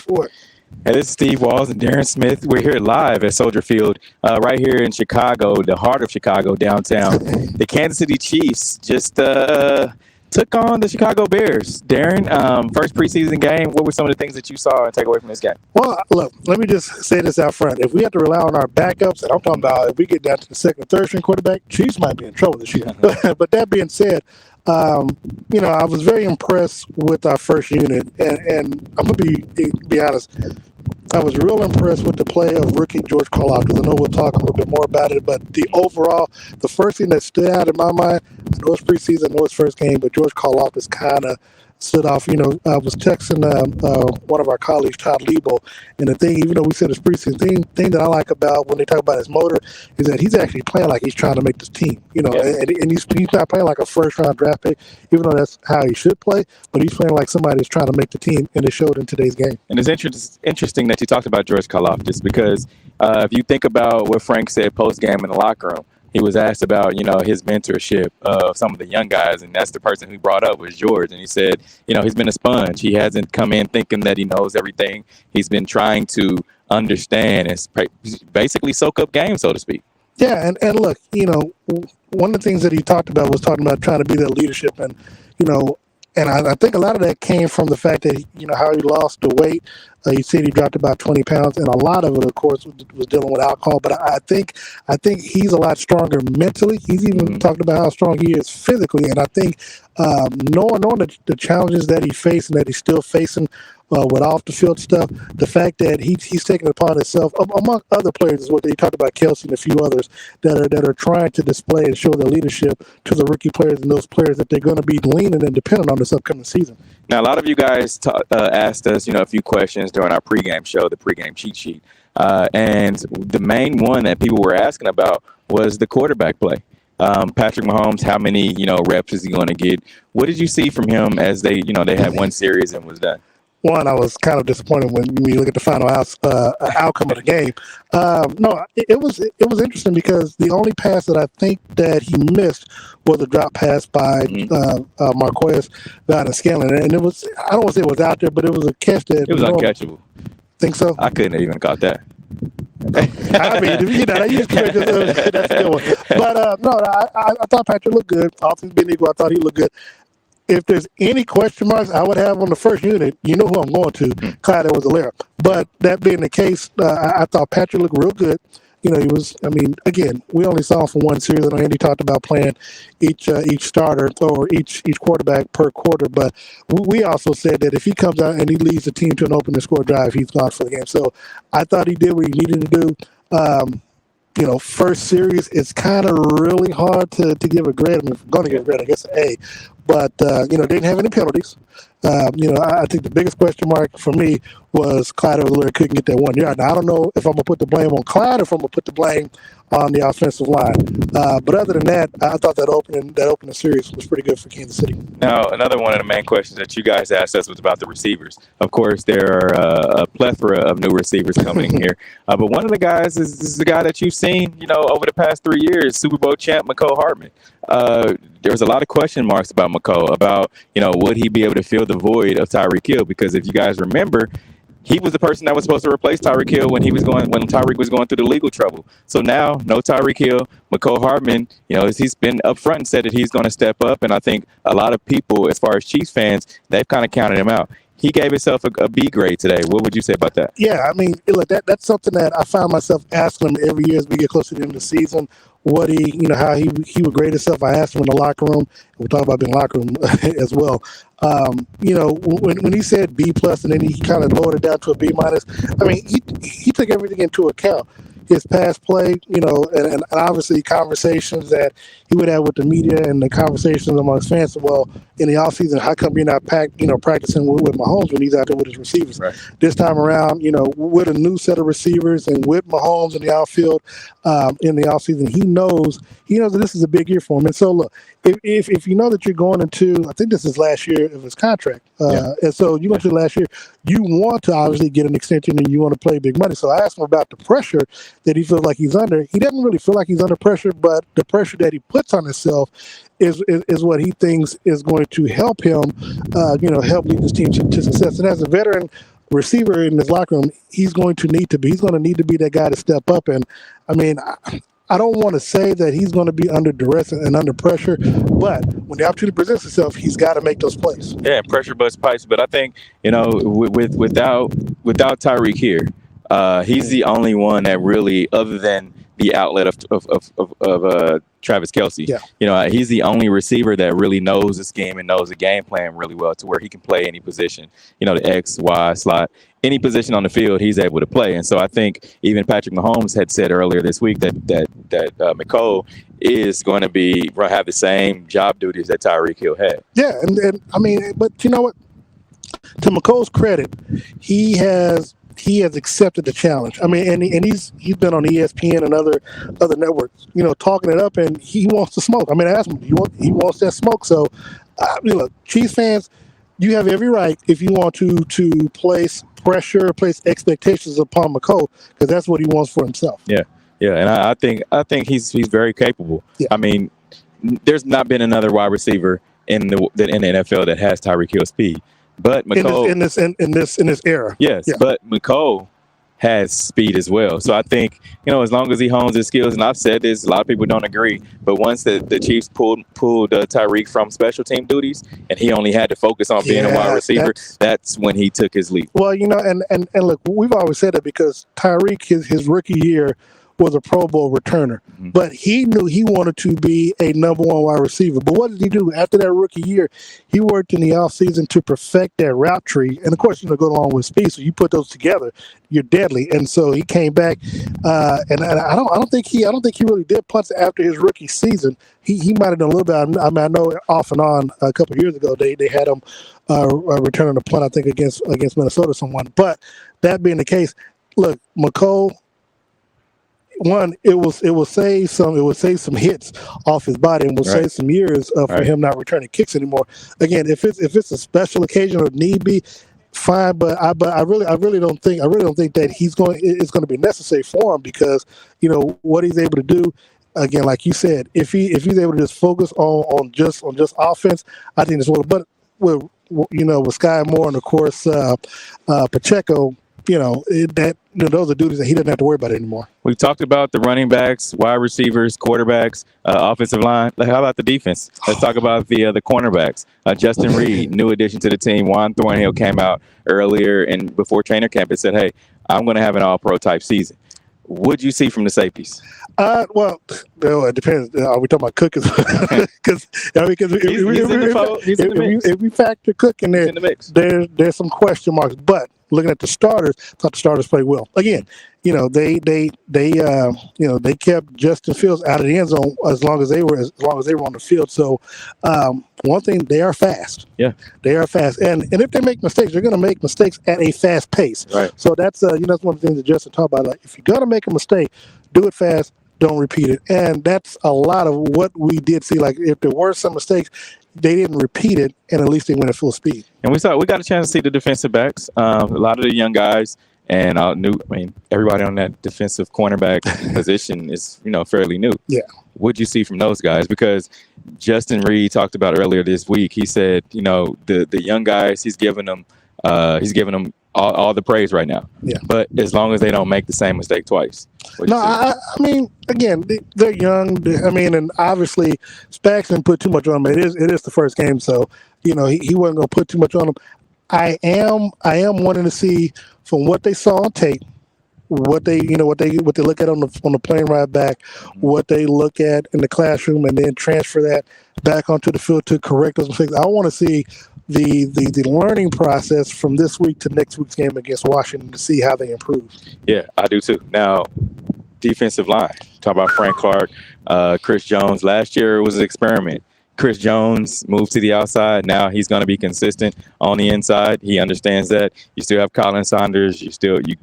What? Hey, this is Steve Walls and Darren Smith. We're here live at Soldier Field, right here in Chicago, the heart of Chicago, downtown. The Kansas City Chiefs just took on the Chicago Bears. Darren, first preseason game. What were some of the things that you saw and take away from this game? Well, look, let me just say this out front. If we have to rely on our backups, and I'm talking about if we get down to the second, third string quarterback, Chiefs might be in trouble this year. But that being said, I was very impressed with our first unit, and I'm going to be honest. I was real impressed with the play of rookie George Karlaftis, because I know we'll talk a little bit more about it, but the first thing that stood out in my mind, I know it's preseason, I know it's first game, but George Karlaftis kind of stood off. I was texting one of our colleagues, Todd Lebo, and the thing, even though we said it's preseason, thing that I like about when they talk about his motor is that he's actually playing like he's trying to make this team, and he's not playing like a first-round draft pick, even though that's how he should play, but he's playing like somebody that's trying to make the team, and it showed in today's game. And it's interesting that you talked about George Karlaftis because if you think about what Frank said post-game in the locker room, he was asked about, his mentorship of some of the young guys, and that's the person who brought up was George. And he said, he's been a sponge. He hasn't come in thinking that he knows everything. He's been trying to understand and basically soak up game, so to speak. Yeah, and look, one of the things that he talked about was talking about trying to be that leadership, and and I think a lot of that came from the fact that how he lost the weight. He said he dropped about 20 pounds, and a lot of it, of course, was dealing with alcohol. But I think he's a lot stronger mentally. He's even talked about how strong he is physically, and I think knowing the challenges that he faced and that he's still facing with off the field stuff, the fact that he's taking it upon himself, among other players, is what they talked about, Kelsey and a few others that are trying to display and show their leadership to the rookie players and those players that they're going to be leaning and dependent on this upcoming season. Now, a lot of you guys asked us, a few questions during our pregame show, the pregame cheat sheet, and the main one that people were asking about was the quarterback play. Patrick Mahomes, how many reps is he going to get? What did you see from him as they had one series and was done? One, I was kind of disappointed when you look at the final outcome of the game. No, it was interesting because the only pass that I think that he missed was a drop pass by Marquez Valdes-Scantling, and it was, I don't want to say it was out there, but it was a catch that it was uncatchable. Think so? I couldn't have even caught that. I mean, that's a good one. But no, I thought Patrick looked good. All things being equal, I thought he looked good. If there's any question marks I would have on the first unit, you know who I'm going to, Clyde Edwards-Helaire. But that being the case, I thought Patrick looked real good. He was, again, we only saw him for one series. I know Andy talked about playing each starter or each quarterback per quarter, but we also said that if he comes out and he leads the team to an open and score drive, he's gone for the game. So I thought he did what he needed to do. First series, it's kind of really hard to give a grade. If I'm going to give a grade, I guess an A. But, they didn't have any penalties. I think the biggest question mark for me was Clyde Edwards-Helaire couldn't get that 1 yard. Now, I don't know if I'm going to put the blame on Clyde or if I'm going to put the blame on the offensive line. But other than that, I thought that opening series was pretty good for Kansas City. Now, another one of the main questions that you guys asked us was about the receivers. Of course, there are a plethora of new receivers coming in here. But one of the guys is the guy that you've seen, over the past 3 years, Super Bowl champ Mecole Hardman. There was a lot of question marks about Mecole, about, would he be able to fill the void of Tyreek Hill? Because if you guys remember, he was the person that was supposed to replace Tyreek Hill when Tyreek was going through the legal trouble. So now, no Tyreek Hill. Mecole Hardman, he's been upfront and said that he's going to step up. And I think a lot of people, as far as Chiefs fans, they've kind of counted him out. He gave himself a B grade today. What would you say about that? Yeah, look, that's something that I find myself asking him every year as we get closer to the end of the season. What how he would grade himself. I asked him in the locker room. We'll talk about being locker room as well. When he said B plus and then he kind of lowered it down to a B minus. He took everything into account. His past play, and obviously conversations that he would have with the media and the conversations amongst fans. Well, in the offseason, how come you're not practicing with Mahomes when he's out there with his receivers? Right. This time around, with a new set of receivers and with Mahomes in the outfield in the offseason, he knows that this is a big year for him. And so, look, if you know that you're going into, I think this is last year of his contract, and so you went to last year, you want to obviously get an extension and you want to play big money. So I asked him about the pressure that he feels like he's under. He doesn't really feel like he's under pressure, but the pressure that he puts on himself is what he thinks is going to help him, help lead this team to success. And as a veteran, receiver in his locker room, he's going to need to be that guy to step up. And I mean, I don't want to say that he's going to be under duress and under pressure, but when the opportunity presents itself, he's got to make those plays. Yeah, pressure busts pipes. But I think, without Tyreek here, he's the only one that really, other than the outlet of Travis Kelce. Yeah. He's the only receiver that really knows the scheme and knows the game plan really well, to where he can play any position. The X, Y, slot, any position on the field, he's able to play. And so I think even Patrick Mahomes had said earlier this week that McCole is going to have the same job duties that Tyreek Hill had. Yeah, and I mean, but you know what? To McColl's credit, he has accepted the challenge. I mean, and he's been on ESPN and other networks, talking it up, and he wants to smoke. I mean, I asked him, he wants that smoke. So, look, Chiefs fans, you have every right, if you want to place pressure, place expectations upon McColl, because that's what he wants for himself. Yeah, and I think he's very capable. Yeah. I mean, there's not been another wide receiver in the NFL that has Tyreek Hill speed. But McCole in this era. Yes, yeah. But McCole has speed as well. So I think, as long as he hones his skills, and I've said this, a lot of people don't agree, but once the Chiefs pulled Tyreek from special team duties and he only had to focus on being a wide receiver, that's when he took his leap. Well, and look, we've always said that because Tyreek, his rookie year, was a Pro Bowl returner, but he knew he wanted to be a number one wide receiver. But what did he do after that rookie year? He worked in the offseason to perfect that route tree, and of course, go along with speed. So you put those together, you're deadly. And so he came back, and I don't think he really did punts after his rookie season. He might have done a little bit. I mean, I know off and on a couple of years ago they had him returning a punt, I think against Minnesota, someone. But that being the case, look, McCole. One, it will save some hits off his body, and will save some years for him not returning kicks anymore. Again, if it's a special occasion or need be, fine. But I really don't think that it's going to be necessary for him, because what he's able to do. Again, like you said, if he's able to just focus on just offense, I think it's what. But with Sky Moore and of course Pacheco. Those are duties that he doesn't have to worry about anymore. We've talked about the running backs, wide receivers, quarterbacks, offensive line. How about the defense? Let's talk about the cornerbacks. Justin Reed, new addition to the team. Juan Thornhill came out earlier and before trainer camp and said, "Hey, I'm going to have an All-Pro type season." What'd you see from the safeties? Well, it depends. Are we talking about Cook? Because if we factor Cook in there, in the mix. There's some question marks. But looking at the starters, I thought the starters played well. Again, they kept Justin Fields out of the end zone as long as they were on the field. So one thing, they are fast. Yeah, they are fast, and if they make mistakes, they're going to make mistakes at a fast pace. Right. So that's that's one of the things that Justin talked about. Like, if you're going to make a mistake, do it fast. Don't repeat it. And that's a lot of what we did see. Like, if there were some mistakes, they didn't repeat it, and at least they went at full speed. And we got a chance to see the defensive backs. A lot of the young guys, and everybody on that defensive cornerback position is fairly new. Yeah. What'd you see from those guys? Because Justin Reed talked about earlier this week. He said, the young guys, he's giving them all the praise right now. Yeah. But as long as they don't make the same mistake twice. No, I mean, again, they're young. I mean, and obviously Spags didn't put too much on them. It is the first game, so he wasn't going to put too much on them. I am wanting to see from what they saw on tape, what they look at on the plane ride back, what they look at in the classroom, and then transfer that back onto the field to correct those mistakes. I want to see the learning process from this week to next week's game against Washington to see how they improve. Yeah, I do too. Now, defensive line. Talk about Frank Clark, Chris Jones. Last year it was an experiment. Chris Jones moved to the outside. Now he's going to be consistent on the inside. He understands that. You still have Colin Saunders. You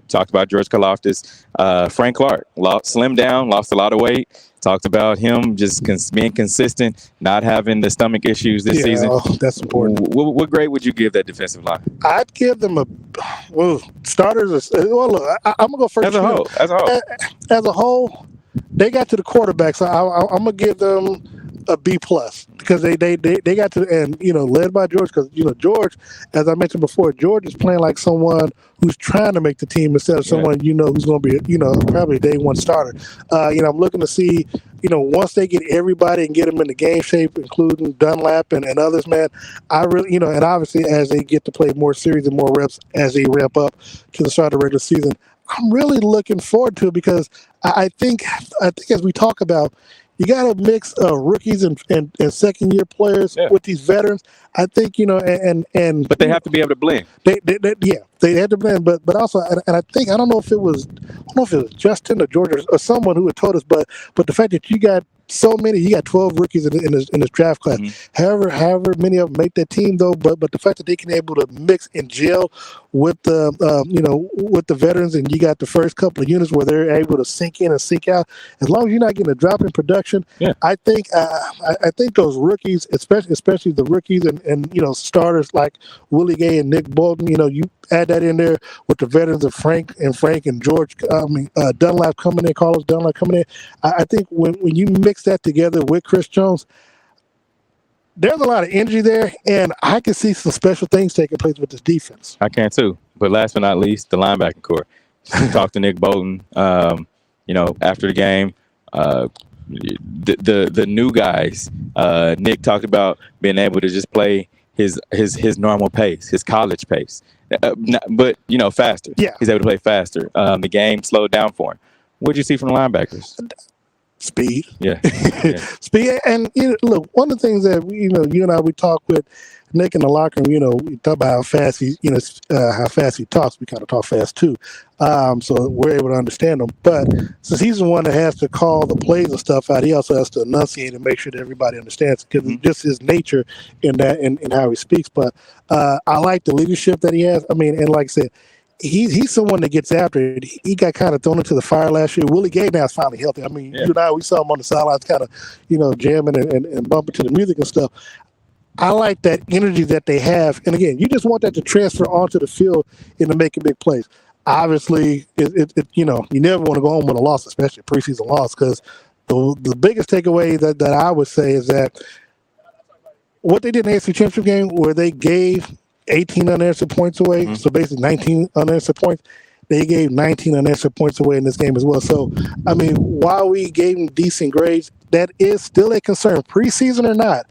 talked about George Karlaftis. Frank Clark slimmed down, lost a lot of weight. Talked about him just being consistent, not having the stomach issues this season. That's important. What grade would you give that defensive line? I'd give them starters. Look, I'm gonna go first. As a whole, they got to the quarterback, so I'm gonna give them a B plus because they got to, and led by George, because George, as I mentioned before, George is playing like someone who's trying to make the team instead of someone who's going to be probably a day one starter. I'm looking to see once they get everybody and get them into game shape, including Dunlap and others, man. I really and obviously as they get to play more series and more reps as they ramp up to the start of the regular season, I'm really looking forward to it because I think as we talk about, you got to mix rookies and second year players with these veterans. I think but they have to be able to blend. They had to blend, but also, and I think I don't know if it was Justin or George or someone who had told us, but the fact that you got so many, you got 12 rookies in this draft class. However many of them make that team though, but the fact that they can able to mix and gel with the with the veterans, and you got the first couple of units where they're able to sink in and sink out. As long as you're not getting a drop in production, I think those rookies, especially the rookies and starters like Willie Gay and Nick Bolton, you add that in there with the veterans of Frank and George, Dunlap coming in, Carlos Dunlap coming in. I think when you mix that together with Chris Jones, there's a lot of energy there, and I can see some special things taking place with this defense. I can too. But last but not least, the linebacking core. Talked to Nick Bolton, after the game. The new guys. Nick talked about being able to just play his normal pace, his college pace, but faster. Yeah, he's able to play faster. The game slowed down for him. What did you see from the linebackers? Speed. Yeah. Speed. And look, one of the things that you and I, we talk with Nick in the locker room, we talk about how fast how fast he talks. We kind of talk fast too. So we're able to understand him. But since he's the one that has to call the plays and stuff out, he also has to enunciate and make sure that everybody understands, because it's just his nature in that and how he speaks. But I like the leadership that he has. I mean, and like I said, he's someone that gets after it. He got kind of thrown into the fire last year. Willie Gay now is finally healthy. I mean, you and I, we saw him on the sidelines kind of, jamming and bumping to the music and stuff. I like that energy that they have. And again, you just want that to transfer onto the field and to make big plays. Obviously, you never want to go home with a loss, especially a preseason loss, because the biggest takeaway that I would say is that what they did in the AFC Championship game, where they gave 18 unanswered points away, so basically 19 unanswered points. They gave 19 unanswered points away in this game as well. So, I mean, while we gave them decent grades, that is still a concern. Preseason or not,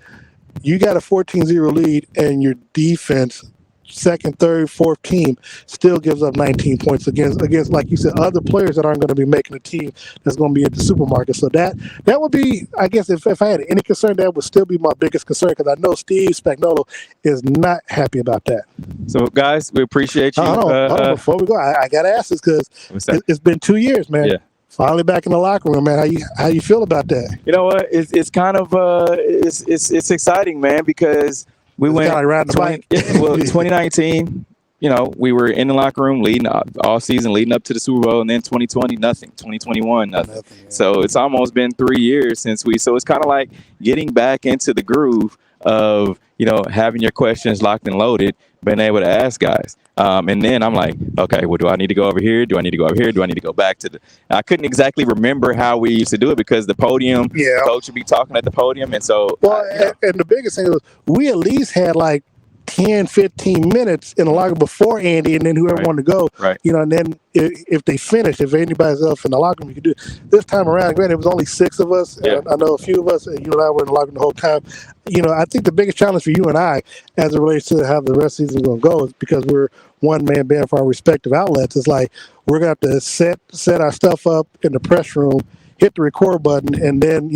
you got a 14-0 lead, and your defense, second, third, fourth team, still gives up 19 points against, like you said, other players that aren't going to be making a team that's going to be at the supermarket. So that would be, I guess, if I had any concern, that would still be my biggest concern, because I know Steve Spagnuolo is not happy about that. So, guys, we appreciate you. Hold on, before we go, I got to ask this, because it's been 2 years, man. Yeah. Finally back in the locker room, man. How you feel about that? You know what? It's kind of it's exciting, man, because we went kind of riding the bike. 2019. We were in the locker room leading all season, leading up to the Super Bowl, and then 2020, nothing. 2021, nothing. Yeah. So it's almost been 3 years since so it's kind of like getting back into the groove of having your questions locked and loaded, being able to ask guys. And then I'm like, okay, well, do I need to go over here? Do I need to go over here? Do I need to go back to I couldn't exactly remember how we used to do it, because the podium, coach would be talking at the podium. And so, and the biggest thing was, we at least had like 10, 15 minutes in the locker before Andy, and then whoever wanted to go, and then if they finished, if anybody's else in the locker room, you could do it. This time around, granted, it was only 6 of us. Yeah. I know a few of us, and you and I were in the locker room the whole time. I think the biggest challenge for you and I, as it relates to how the rest of the season is going to go, is because we're one-man band for our respective outlets. It's like we're going to have to set our stuff up in the press room, hit the record button, and then,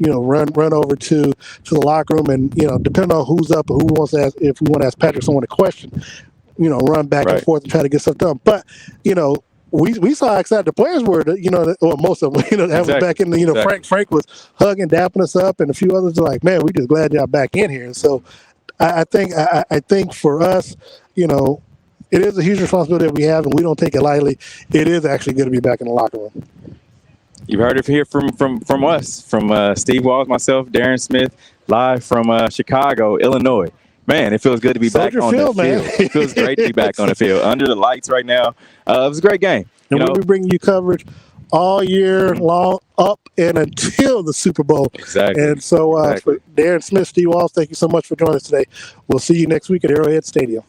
run over to the locker room, and depending on who's up or who wants to ask, if we want to ask Patrick someone a question, run back and forth and try to get stuff done. But we saw how excited the players were. Or most of them. That was back in the. Frank was hugging, dapping us up, and a few others are like, "Man, we just glad y'all back in here." And so, I think for us, it is a huge responsibility that we have, and we don't take it lightly. It is actually good to be back in the locker room. You heard it here from us, from Steve Walls, myself, Darren Smith, live from Chicago, Illinois. Man, it feels good to be back on the field. It feels great to be back on the field under the lights right now. It was a great game. And we'll be bringing you coverage all year long, up and until the Super Bowl. Exactly. And so, for Darren Smith, Steve Walls, thank you so much for joining us today. We'll see you next week at Arrowhead Stadium.